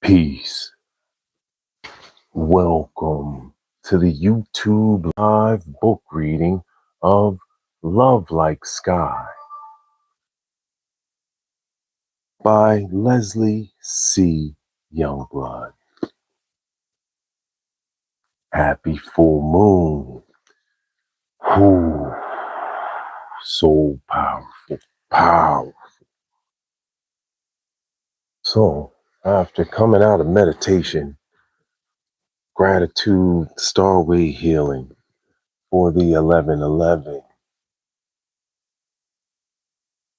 Peace. Welcome to the YouTube live book reading of Love Like Sky by Leslie C. Youngblood. Happy full moon. Ooh, so powerful. Powerful. So, after coming out of meditation, gratitude, starway healing for the 1111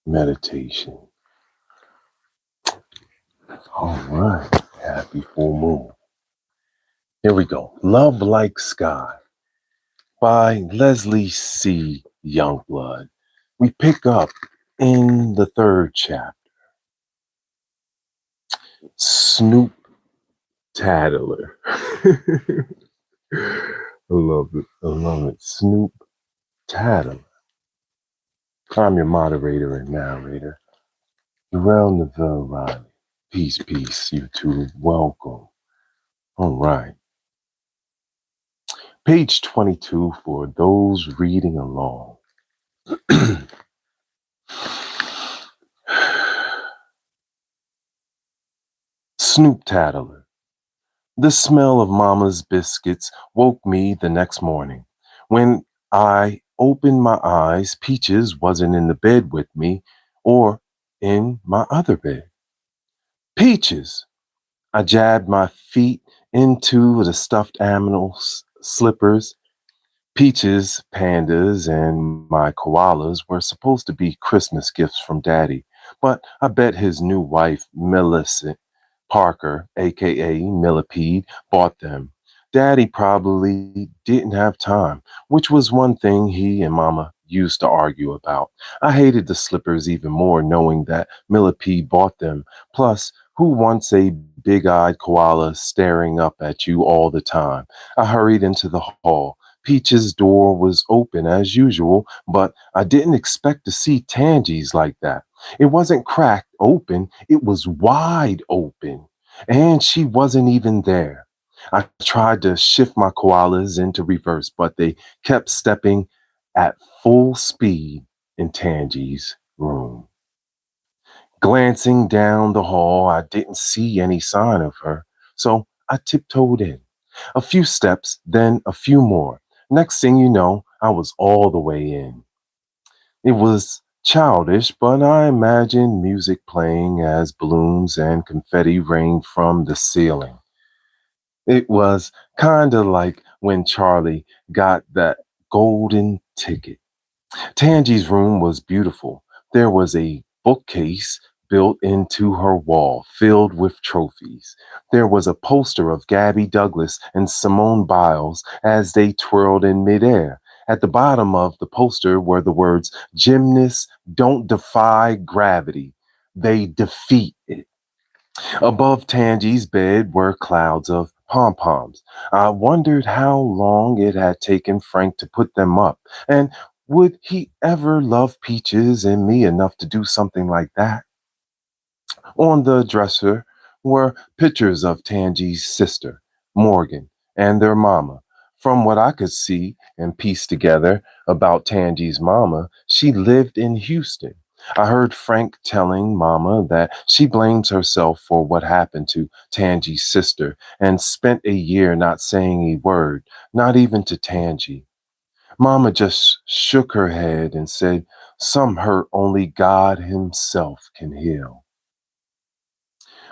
meditation. All right. Happy full moon. Here we go. Love Like Sky by Leslie C. Youngblood. We pick up in the third chapter. Snoop Tattler. I love it. I love it. Snoop Tattler. I'm your moderator and narrator, Uriel Neville Riley. Peace, peace, YouTube. Welcome. All right. Page 22 for those reading along. Snoop Tattler. The smell of Mama's biscuits woke me the next morning. When I opened my eyes, Peaches wasn't in the bed with me or in my other bed. Peaches! I jabbed my feet into the stuffed animal slippers. Peaches, pandas, and my koalas were supposed to be Christmas gifts from Daddy, but I bet his new wife, Millicent Parker, aka Millipede, bought them. Daddy probably didn't have time, which was one thing he and Mama used to argue about. I hated the slippers even more knowing that Millipede bought them. Plus, who wants a big-eyed koala staring up at you all the time? I hurried into the hall. Peach's door was open as usual, but I didn't expect to see Tangies like that. It wasn't cracked open, it was wide open. And she wasn't even there. I tried to shift my koalas into reverse, but they kept stepping at full speed in Tangie's room. Glancing down the hall, I didn't see any sign of her, so I tiptoed in. A few steps, then a few more. Next thing you know, I was all the way in. It was childish, but I imagined music playing as balloons and confetti rained from the ceiling. It was kind of like when Charlie got that golden ticket. Tangie's room was beautiful. There was a bookcase built into her wall, filled with trophies. There was a poster of Gabby Douglas and Simone Biles as they twirled in midair. At the bottom of the poster were the words, "Gymnasts don't defy gravity, they defeat it." Above Tangie's bed were clouds of pom-poms. I wondered how long it had taken Frank to put them up, and would he ever love Peaches and me enough to do something like that? On the dresser were pictures of Tangie's sister, Morgan, and their mama. From what I could see and piece together about Tangie's mama, she lived in Houston. I heard Frank telling Mama that she blames herself for what happened to Tangie's sister and spent a year not saying a word, not even to Tangie. Mama just shook her head and said, "Some hurt only God Himself can heal."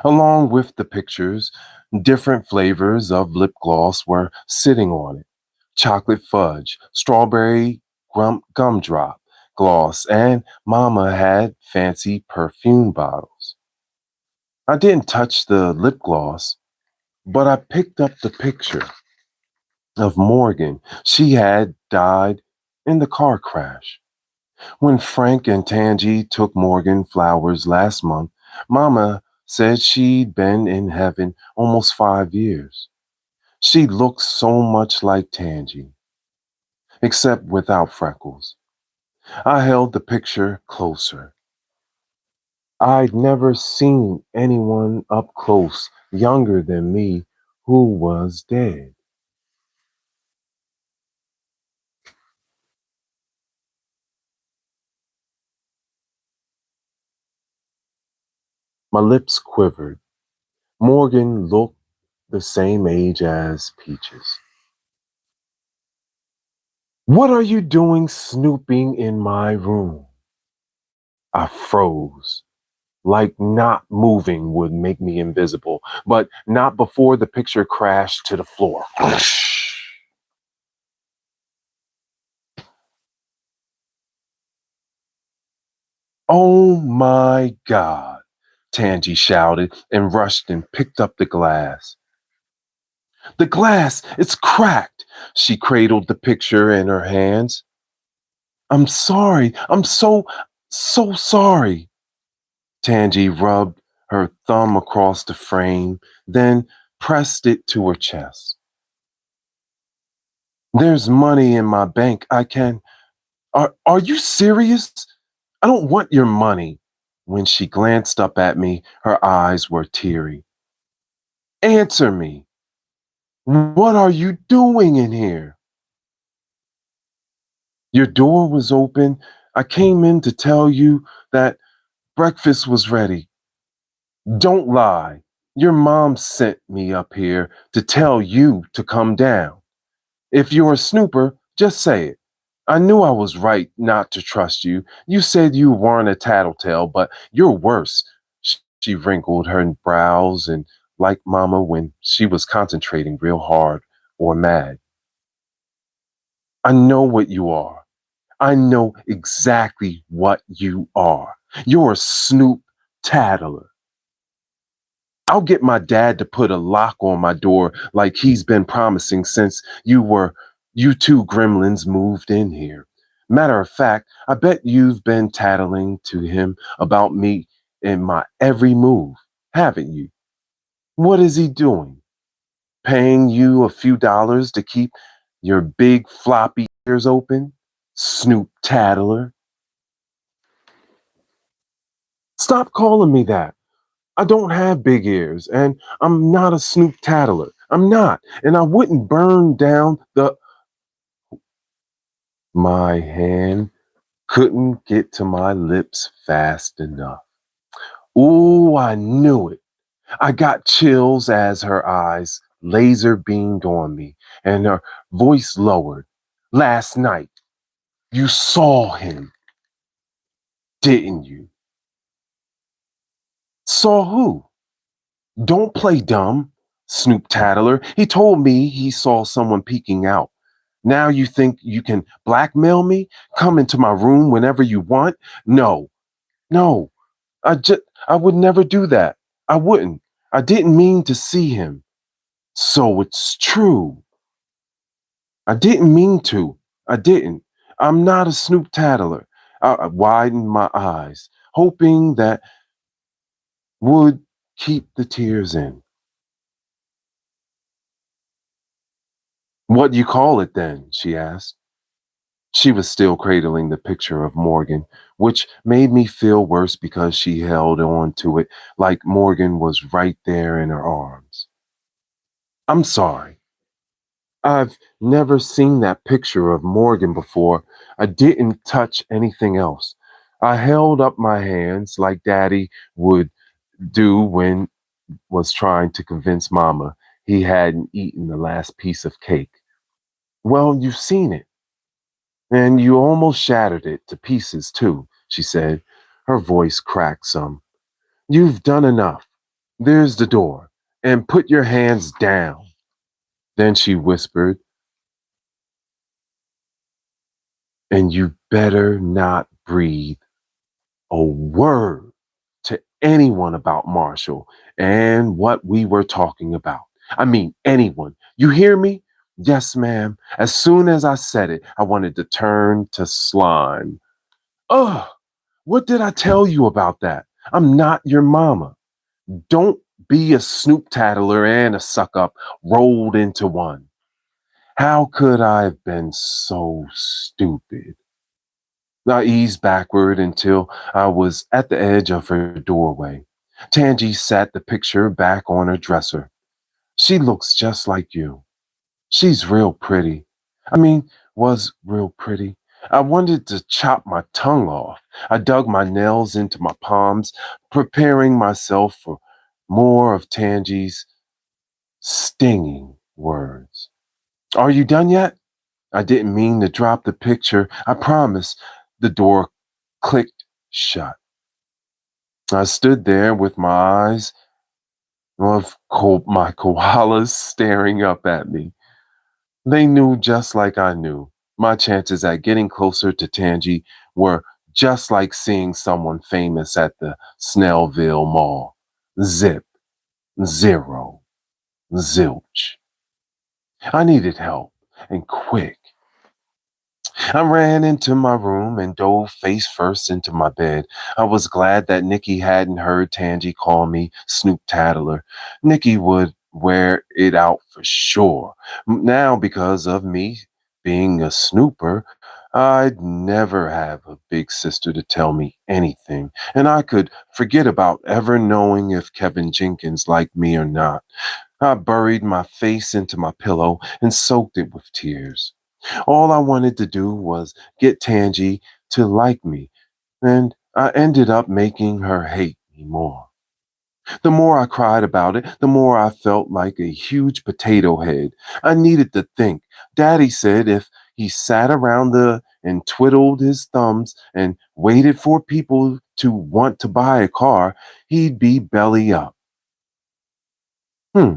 Along with the pictures, different flavors of lip gloss were sitting on it. Chocolate fudge, strawberry gumdrop gloss, and Mama had fancy perfume bottles. I didn't touch the lip gloss, but I picked up the picture of Morgan. She had died in the car crash. When Frank and Tangie took Morgan flowers last month, Mama said she'd been in heaven almost 5 years. She looked so much like Tangie, except without freckles. I held the picture closer. I'd never seen anyone up close younger than me who was dead. My lips quivered. Morgan looked the same age as Peaches. What are you doing snooping in my room? I froze. Like not moving would make me invisible, but not before the picture crashed to the floor. Oh my God, Tangi shouted and rushed and picked up the glass. The glass, it's cracked. She cradled the picture in her hands. I'm sorry. I'm so sorry. Tangi rubbed her thumb across the frame, then pressed it to her chest. There's money in my bank. I can. Are you serious? I don't want your money. When she glanced up at me, her eyes were teary. Answer me. What are you doing in here? Your door was open. I came in to tell you that breakfast was ready. Don't lie. Your mom sent me up here to tell you to come down. If you're a snooper, just say it. I knew I was right not to trust you. You said you weren't a tattletale, but you're worse. She wrinkled her brows and, like Mama when she was concentrating real hard or mad. I know what you are. I know exactly what you are. You're a Snoop Tattler. I'll get my dad to put a lock on my door like he's been promising since you two gremlins moved in here. Matter of fact, I bet you've been tattling to him about me in my every move, haven't you? What is he doing? Paying you a few dollars to keep your big floppy ears open? Snoop Tattler. Stop calling me that. I don't have big ears, and I'm not a Snoop Tattler. I'm not, and I wouldn't burn down the. My hand couldn't get to my lips fast enough. Ooh, I knew it. I got chills as her eyes laser beamed on me, and her voice lowered. Last night, you saw him, didn't you? Saw who? Don't play dumb, Snoop Tattler. He told me he saw someone peeking out. Now you think you can blackmail me? Come into my room whenever you want? No, no, I would never do that. I wouldn't. I didn't mean to see him. So it's true. I didn't mean to. I didn't. I'm not a Snoop Tattler. I widened my eyes, hoping that would keep the tears in. What do you call it then? She asked. She was still cradling the picture of Morgan, which made me feel worse because she held on to it like Morgan was right there in her arms. I'm sorry. I've never seen that picture of Morgan before. I didn't touch anything else. I held up my hands like Daddy would do when was trying to convince Mama he hadn't eaten the last piece of cake. Well, you've seen it. And you almost shattered it to pieces, too, she said. Her voice cracked some. You've done enough. There's the door. And put your hands down. Then she whispered, and you better not breathe a word to anyone about Marshall and what we were talking about. I mean, anyone. You hear me? Yes, ma'am. As soon as I said it, I wanted to turn to slime. Ugh. What did I tell you about that? I'm not your mama. Don't be a Snoop Tattler and a suck up rolled into one. How could I have been so stupid? I eased backward until I was at the edge of her doorway. Tangi sat the picture back on her dresser. She looks just like you. She's real pretty. I mean, was real pretty. I wanted to chop my tongue off. I dug my nails into my palms, preparing myself for more of Tangi's stinging words. Are you done yet? I didn't mean to drop the picture. I promise. The door clicked shut. I stood there with my eyes of my koalas staring up at me. They knew just like I knew. My chances at getting closer to Tangi were just like seeing someone famous at the Snellville Mall. Zip, zero, zilch. I needed help, and quick. I ran into my room and dove face first into my bed. I was glad that Nikki hadn't heard Tangi call me Snoop Tattler. Nikki would wear it out for sure. Now, because of me being a snooper, I'd never have a big sister to tell me anything, and I could forget about ever knowing if Kevin Jenkins liked me or not. I buried my face into my pillow and soaked it with tears. All I wanted to do was get Tangi to like me, and I ended up making her hate me more. The more I cried about it, the more I felt like a huge potato head. I needed to think. Daddy said if he sat around and twiddled his thumbs and waited for people to want to buy a car, he'd be belly up. Hmm.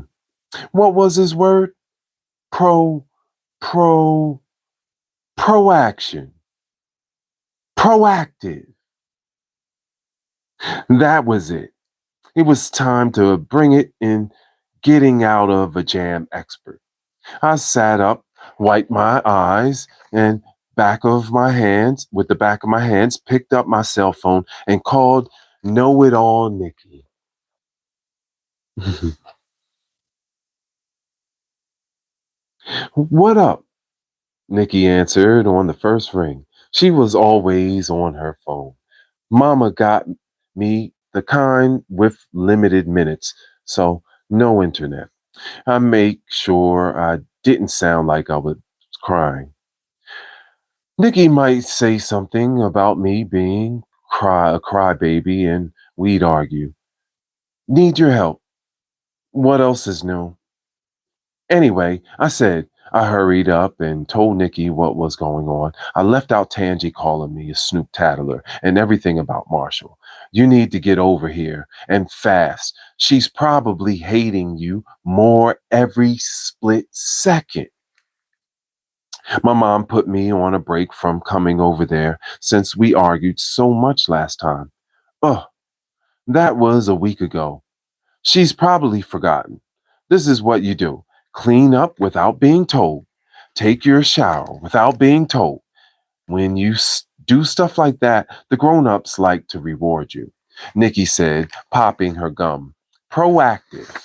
What was his word? Pro, pro, proaction. Proactive. That was it. It was time to bring it in, getting out of a jam expert. I sat up, wiped my eyes, and with the back of my hands, picked up my cell phone and called Know It All Nikki. What up? Nikki answered on the first ring. She was always on her phone. Mama got me the kind with limited minutes, so no internet. I make sure I didn't sound like I was crying. Nikki might say something about me being a crybaby, and we'd argue. Need your help. What else is new? Anyway, I hurried up and told Nikki what was going on. I left out Tangi calling me a Snoop Tattler and everything about Marshall. You need to get over here and fast. She's probably hating you more every split second. My mom put me on a break from coming over there since we argued so much last time. Ugh, that was a week ago. She's probably forgotten. This is what you do: clean up without being told, take your shower without being told. When you do stuff like that, the grown ups like to reward you. Nikki said, popping her gum. Proactive.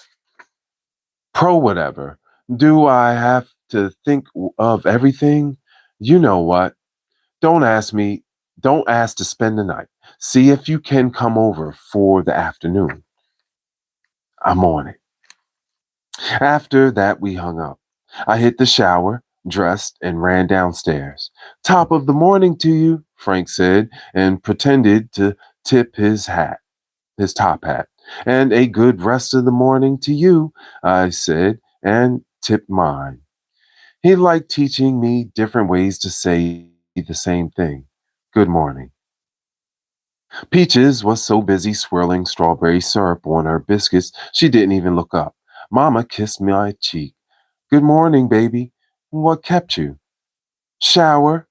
Pro whatever. Do I have to think of everything? You know what? Don't ask me. Don't ask to spend the night. See if you can come over for the afternoon. I'm on it. After that, we hung up. I hit the shower, dressed, and ran downstairs. Top of the morning to you, Frank said, and pretended to tip his top hat. And a good rest of the morning to you, I said, and tipped mine. He liked teaching me different ways to say the same thing. Good morning. Peaches was so busy swirling strawberry syrup on her biscuits, she didn't even look up. Mama kissed my cheek. Good morning, baby. What kept you? Shower?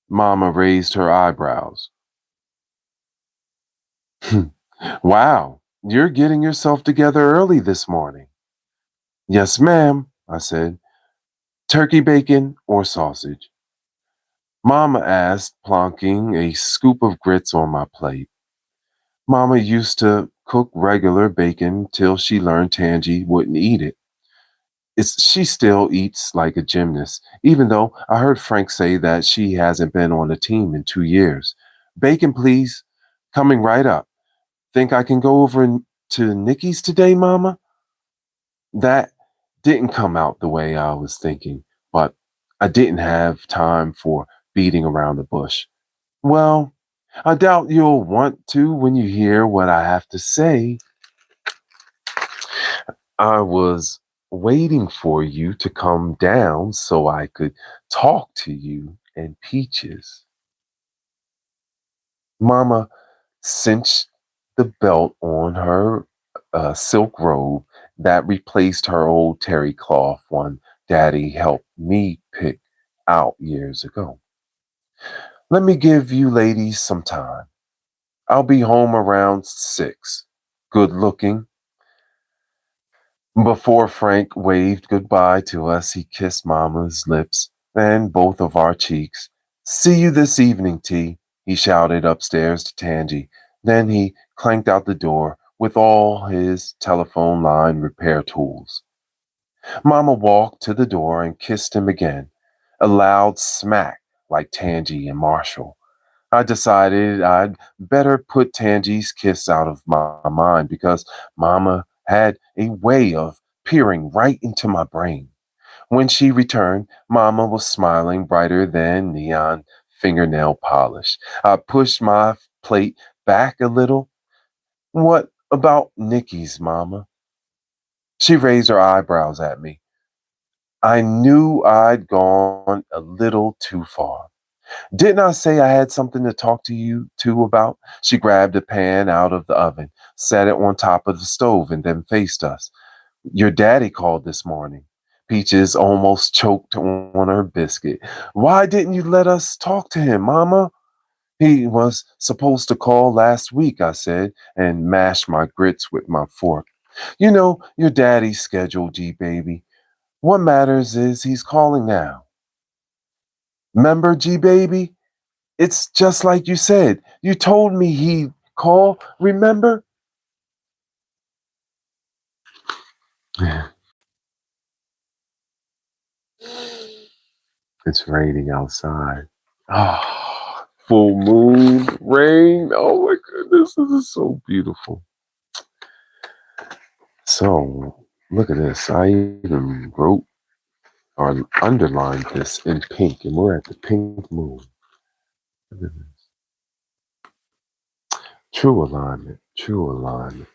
Mama raised her eyebrows. Wow, you're getting yourself together early this morning. Yes, ma'am, I said. Turkey bacon or sausage? Mama asked, plonking a scoop of grits on my plate. Mama used to cook regular bacon till she learned Tangi wouldn't eat it. She still eats like a gymnast, even though I heard Frank say that she hasn't been on a team in 2 years. Bacon, please. Coming right up. Think I can go over to Nikki's today, Mama? That didn't come out the way I was thinking, but I didn't have time for beating around the bush. Well, I doubt you'll want to when you hear what I have to say. I was waiting for you to come down so I could talk to you and Peaches. Mama cinched the belt on her silk robe that replaced her old terry cloth one Daddy helped me pick out years ago. Let me give you ladies some time. I'll be home around 6. Good looking. Before Frank waved goodbye to us, he kissed Mama's lips and both of our cheeks. See you this evening, T, he shouted upstairs to Tangy. Then he clanked out the door with all his telephone line repair tools. Mama walked to the door and kissed him again, a loud smack like Tangy and Marshall. I decided I'd better put Tangy's kiss out of my mind because Mama had a way of peering right into my brain. When she returned, Mama was smiling brighter than neon fingernail polish. I pushed my plate back a little. What about Nikki's, Mama? She raised her eyebrows at me. I knew I'd gone a little too far. Didn't I say I had something to talk to you two about? She grabbed a pan out of the oven, set it on top of the stove, and then faced us. Your daddy called this morning. Peaches almost choked on her biscuit. Why didn't you let us talk to him, Mama? He was supposed to call last week, I said, and mashed my grits with my fork. You know, your daddy's schedule, G baby. What matters is he's calling now. Remember, G baby? It's just like you said. You told me he'd call, remember? It's raining outside. Ah, full moon, rain. Oh my goodness, this is so beautiful. So, look at this. I even wrote or underlined this in pink, and we're at the pink moon. Look at this. True alignment, true alignment.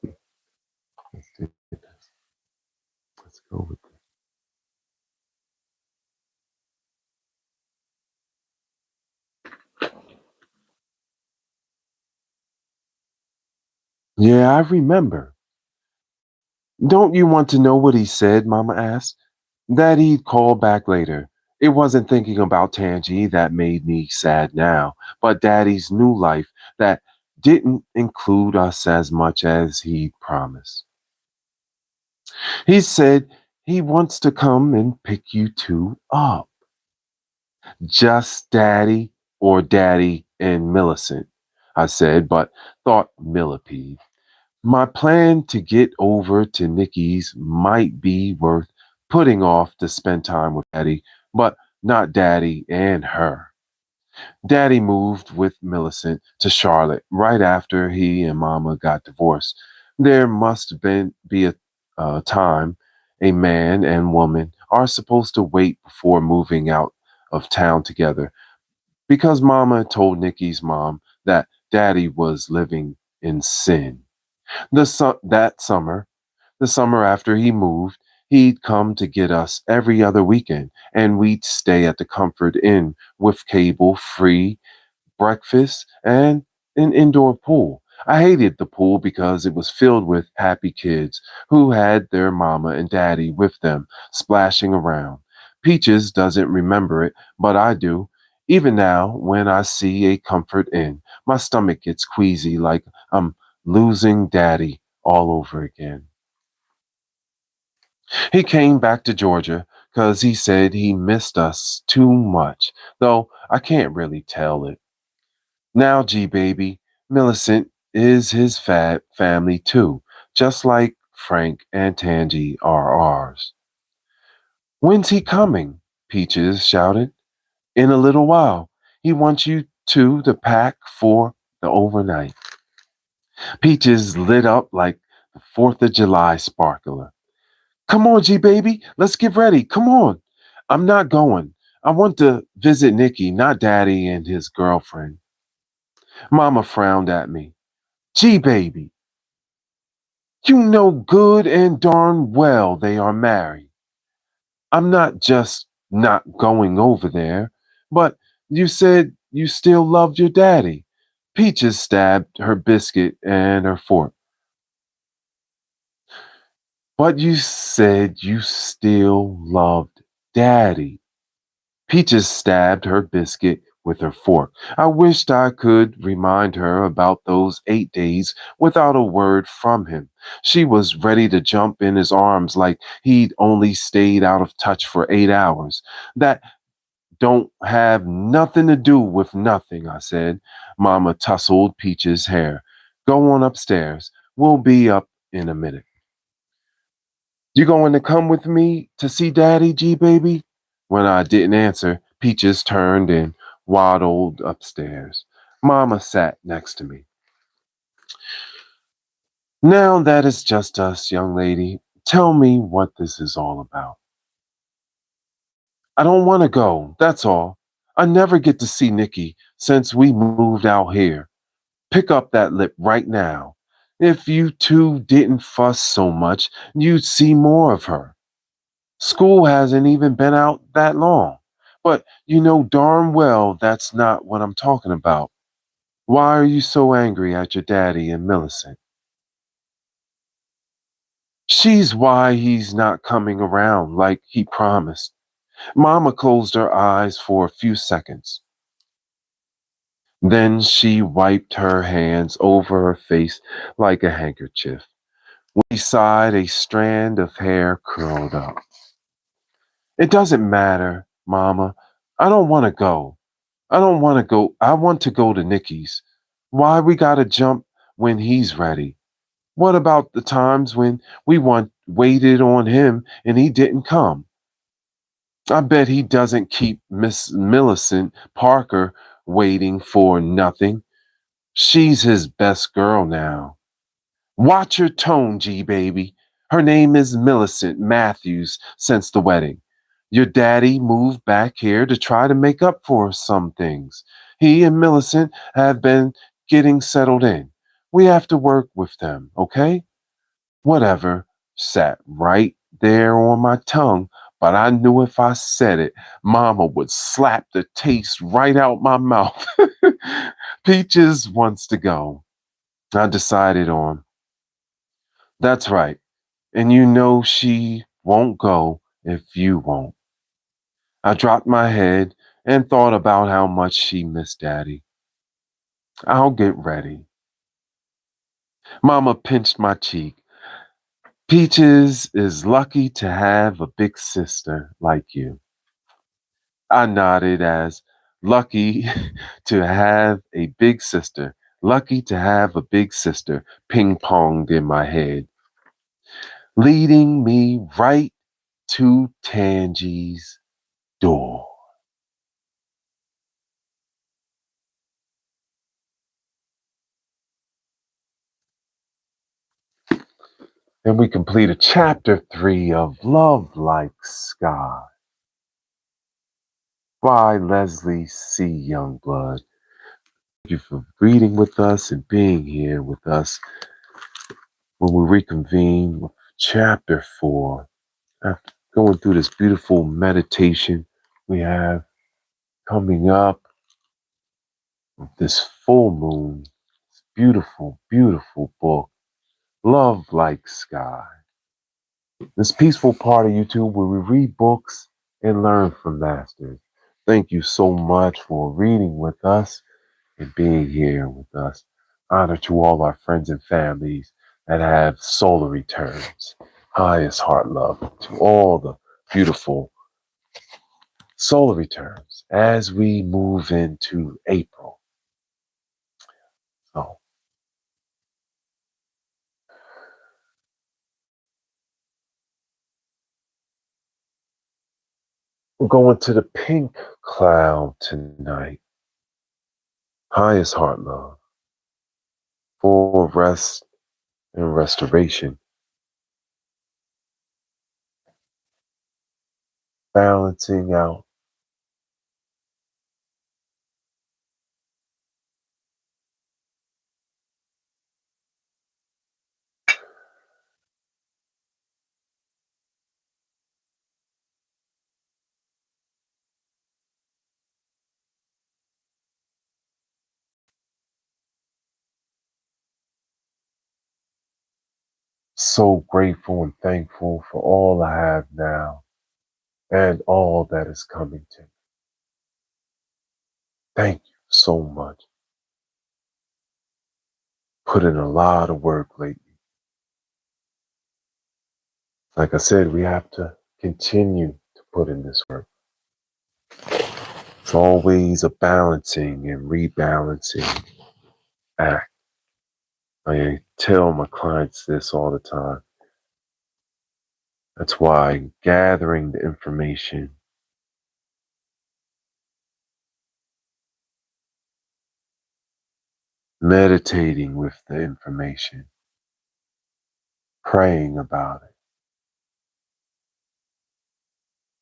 Let's do this. Let's go with this. Yeah, I remember. Don't you want to know what he said? Mama asked. That he'd call back later. It wasn't thinking about Tangy that made me sad now, but Daddy's new life that didn't include us as much as he'd promised. He said he wants to come and pick you two up. Just Daddy or Daddy and Millicent, I said, but thought millipede. My plan to get over to Nikki's might be worth putting off to spend time with Daddy, but not Daddy and her. Daddy moved with Millicent to Charlotte right after he and Mama got divorced. There must be a time a man and woman are supposed to wait before moving out of town together because Mama told Nikki's mom that Daddy was living in sin. That summer, the summer after he moved, he'd come to get us every other weekend, and we'd stay at the Comfort Inn with cable, free breakfast, and an indoor pool. I hated the pool because it was filled with happy kids who had their mama and daddy with them, splashing around. Peaches doesn't remember it, but I do. Even now, when I see a Comfort Inn, my stomach gets queasy like I'm losing daddy all over again. He came back to Georgia because he said he missed us too much, though I can't really tell it. Now, G baby, Millicent is his fat family too, just like Frank and Tangy are ours. When's he coming? Peaches shouted. In a little while. He wants you two to pack for the overnight. Peaches lit up like the 4th of July sparkler. Come on, G baby, let's get ready. Come on. I'm not going. I want to visit Nikki, not Daddy and his girlfriend. Mama frowned at me. G baby, you know good and darn well they are married. I'm not just not going over there, but you said you still loved your daddy. Peaches stabbed her biscuit and her fork. But you said you still loved daddy. Peaches stabbed her biscuit with her fork. I wished I could remind her about those 8 days without a word from him. She was ready to jump in his arms like he'd only stayed out of touch for 8 hours. That don't have nothing to do with nothing, I said. Mama tousled Peach's hair. Go on upstairs. We'll be up in a minute. You going to come with me to see Daddy, G baby? When I didn't answer, Peaches turned and waddled upstairs. Mama sat next to me. Now that it's just us, young lady, tell me what this is all about. I don't want to go, that's all. I never get to see Nikki since we moved out here. Pick up that lip right now. If you two didn't fuss so much, you'd see more of her. School hasn't even been out that long. But you know darn well that's not what I'm talking about. Why are you so angry at your daddy and Millicent? She's why he's not coming around like he promised. Mama closed her eyes for a few seconds. Then she wiped her hands over her face like a handkerchief. Beside a strand of hair curled up. It doesn't matter, Mama. I don't want to go. I don't want to go. I want to go to Nikki's. Why we gotta jump when he's ready? What about the times when waited on him and he didn't come? I bet he doesn't keep Miss Millicent Parker waiting for nothing. She's his best girl now. Watch your tone, G baby. Her name is Millicent Matthews since the wedding. Your daddy moved back here to try to make up for some things. He and Millicent have been getting settled in. We have to work with them, okay? Whatever sat right there on my tongue, but I knew if I said it, Mama would slap the taste right out my mouth. Peaches wants to go. I decided on. That's right. And you know she won't go if you won't. I dropped my head and thought about how much she missed Daddy. I'll get ready. Mama pinched my cheek. Peaches is lucky to have a big sister like you. I nodded as lucky to have a big sister. Lucky to have a big sister ping ponged in my head, leading me right to Tangie's door. And we completed chapter 3 of Love Like Sky by Leslie C. Youngblood. Thank you for reading with us and being here with us when we reconvene with chapter 4. After going through this beautiful meditation we have coming up with this full moon, this beautiful, beautiful book, Love Like Sky. This peaceful part of YouTube where we read books and learn from masters. Thank you so much for reading with us and being here with us. Honor to all our friends and families that have solar returns. Highest heart love to all the beautiful solar returns as we move into April. So we're going to the pink cloud tonight. Highest heart love. for rest and restoration, balancing out. So grateful and thankful for all I have now and all that is coming to me. Thank you so much. Put in a lot of work lately. Like I said, we have to continue to put in this work. It's always a balancing and rebalancing act. I tell my clients this all the time. That's why gathering the information, meditating with the information, praying about it,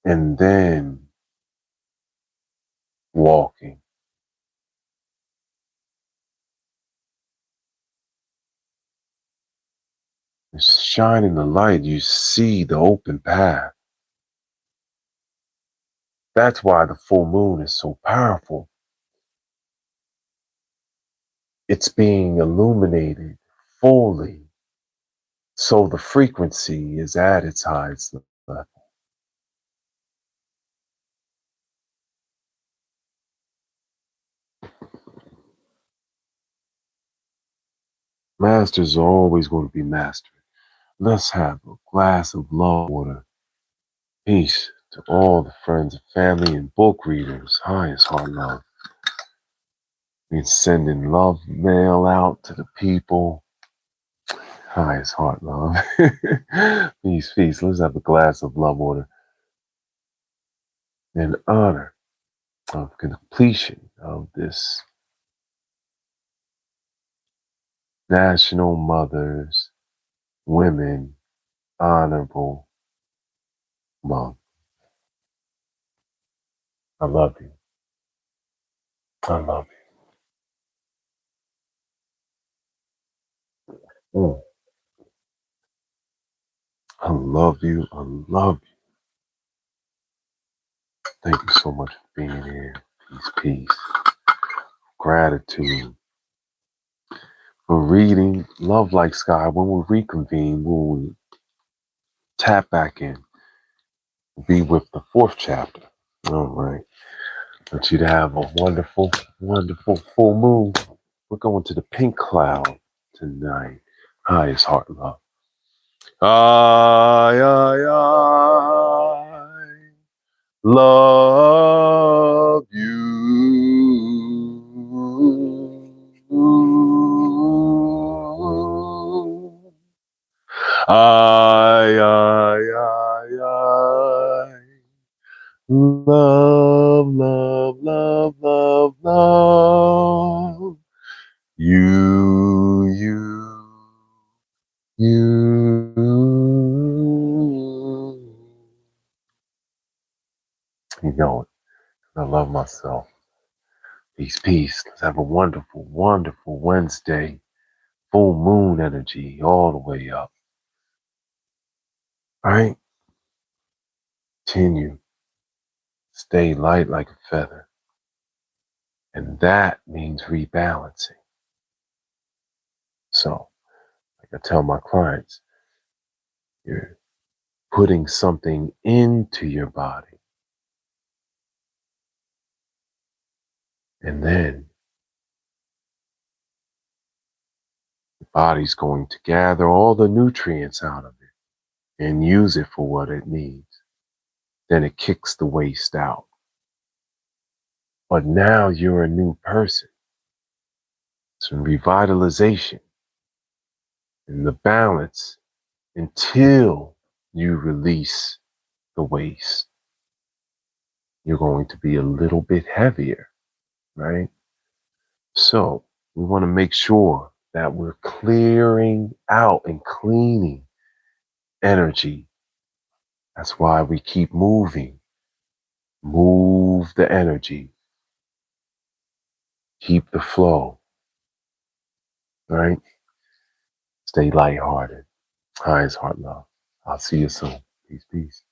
and then walking. Shining the light, you see the open path. That's why the full moon is so powerful. It's being illuminated fully, so the frequency is at its highest level. Masters are always going to be masters. Let's have a glass of love water. Peace to all the friends and family and book readers. Highest heart love. We're sending love mail out to the people. Highest heart love. Peace, peace. Let's have a glass of love water in honor of completion of this National Mothers Women Honorable Month. I love you. I love you. I love you. I love you. Thank you so much for being here. Peace, peace. Gratitude for reading Love Like Sky. When we reconvene, we'll tap back in, be with the fourth chapter. All right. I want you to have a wonderful, wonderful full moon. We're going to the pink cloud tonight. Highest heart love. I love you. I love, love, love, love, love you, you. You know it. I love myself. Peace, peace. Let's have a wonderful, wonderful Wednesday. Full moon energy all the way up. All right? Continue. Stay light like a feather. And that means rebalancing. So, like I tell my clients, you're putting something into your body. And then the body's going to gather all the nutrients out of it and use it for what it needs. Then it kicks the waste out. But now you're a new person. Some revitalization and the balance until you release the waste. You're going to be a little bit heavier, right? So we want to make sure that we're clearing out and cleaning energy. That's why we keep moving. Move the energy. Keep the flow, right? Stay lighthearted. High is heart love. I'll see you soon. Peace, peace.